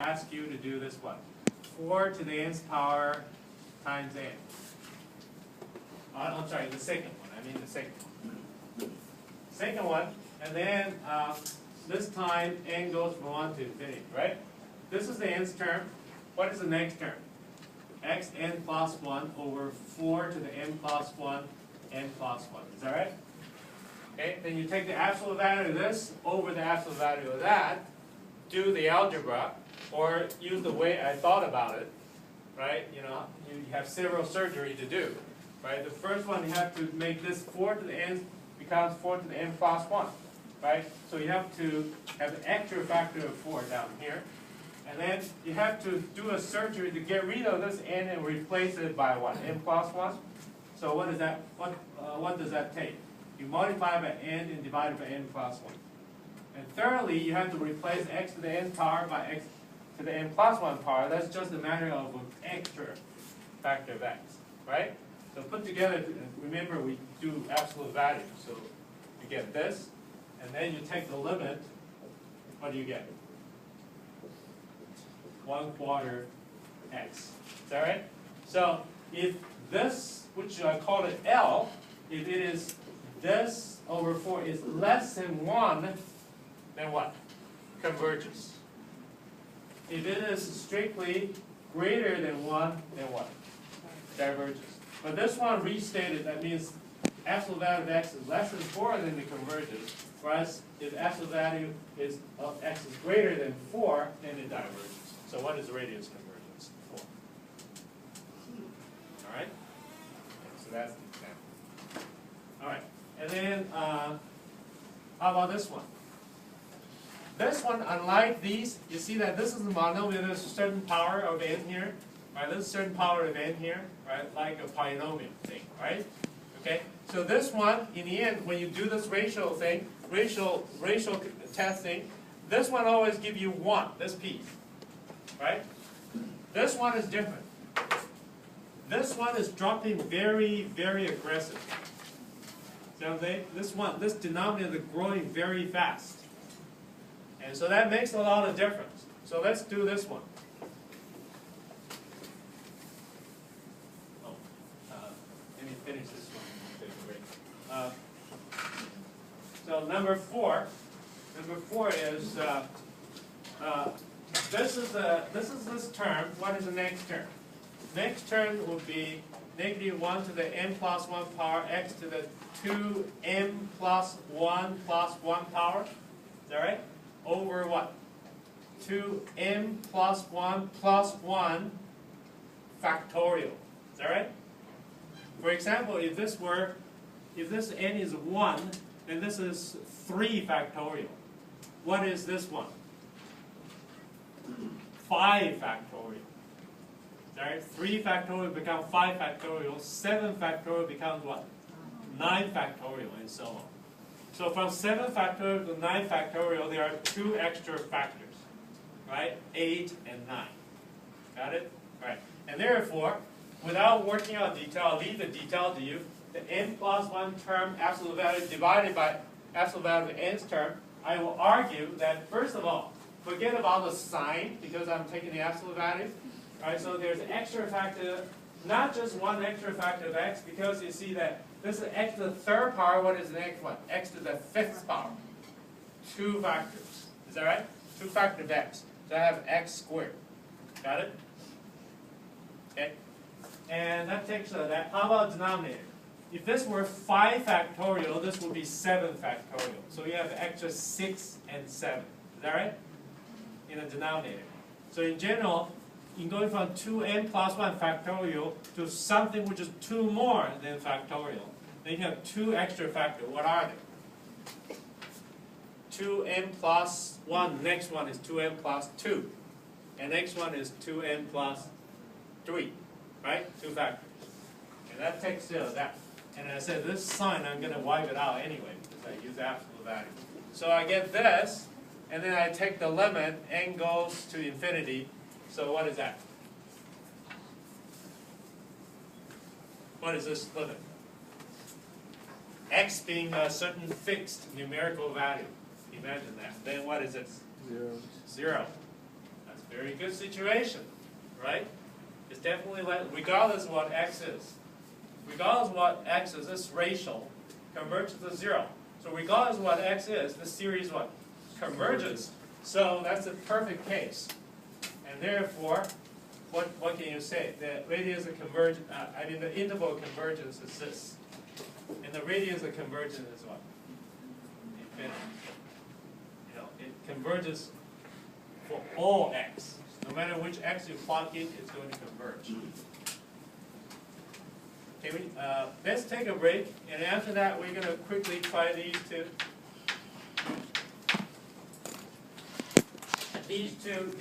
ask you to do this one. 4 to the nth power times n. I'm sorry, the second one. I mean the second one. Second one, and then this time n goes from 1 to infinity, right? This is the nth term. What is the next term? xn plus 1 over 4 to the n plus 1, n plus 1. Is that right? Okay, then you take the absolute value of this over the absolute value of that, do the algebra, or use the way I thought about it, right? You know, you have several surgery to do, right? The first one, you have to make this 4 to the n becomes 4 to the n plus 1, right? So you have to have an extra factor of 4 down here. And then you have to do a surgery to get rid of this n and replace it by what? N plus 1? So what is that? What does that take? You multiply by n and divide by n plus 1. And thirdly, you have to replace x to the n power by x to the n plus 1 power. That's just a matter of an extra factor of x, right? So put together, remember we do absolute value. So you get this, and then you take the limit. What do you get? 1/4 x. Is that right? So if this, which I call it L, if it is this over 4 is less than 1, then what? Converges. If it is strictly greater than 1, then what? Diverges. But this one restated, that means absolute value of x is less than 4, then it converges. Whereas if absolute value of x is greater than 4, then it diverges. So what is radius convergence? 4. All right? So that's the example. All right. And then how about this one? This one, unlike these, you see that this is a monomial. There's a certain power of n here. Right? There's a certain power of n here, right? Like a polynomial thing, right? Okay? So this one, in the end, when you do this ratio thing, ratio testing, this one always gives you 1, this piece. Right? This one is different. This one is dropping very, very aggressive. So this denominator is growing very fast. And so that makes a lot of difference. So let's do this one. Let me finish this one. So number 4 is this is this term. What is the next term? Next term will be negative 1 to the n plus 1 power x to the 2m plus 1 power. Is that right? Over what? 2m plus 1 factorial. Is that right? For example, if this n is 1, then this is 3 factorial. What is this one? 5 factorial. Right? 3 factorial becomes 5 factorial. 7 factorial becomes what? 9 factorial, and so on. So from 7 factorial to 9 factorial, there are 2 extra factors, right? 8 and 9. Got it? Right. And therefore, without working out detail, I'll leave the detail to you. The n plus 1 term, absolute value divided by absolute value of the nth term, I will argue that, first of all, forget about the sign, because I'm taking the absolute value. Right, so there's an extra factor, not just one extra factor of x, because you see that this is x to the 3rd power. What is the next one? X to the 5th power. 2 factors. Is that right? 2 factors of x. So I have x squared. Got it? Okay. And that takes that. How about denominator? If this were 5 factorial, this would be 7 factorial. So you have extra 6 and 7. Is that right? In the denominator. So in general, in going from 2n plus 1 factorial to something which is 2 more than factorial, then you have 2 extra factors. What are they? 2n plus 1. Next one is 2n plus 2. And next one is 2n plus 3. Right? 2 factors. And that takes care of that. And I said this sign, I'm going to wipe it out anyway because I use absolute value. So I get this, and then I take the limit, n goes to infinity. So what is that? What is this limit? X being a certain fixed numerical value. Imagine that. Then what is it? 0. 0. That's Very good situation, right? It's definitely like, regardless of what x is. Regardless of what x is, this ratio converges to 0. So regardless of what x is, this series what? Converges. So that's a perfect case. And therefore, what can you say? The radius of convergence, the interval of convergence is this. And the radius of convergence is what? Infinity. You know, it converges for all x. No matter which x you plug in, it's going to converge. Okay, let's take a break, and after that, we're going to quickly try these two. These two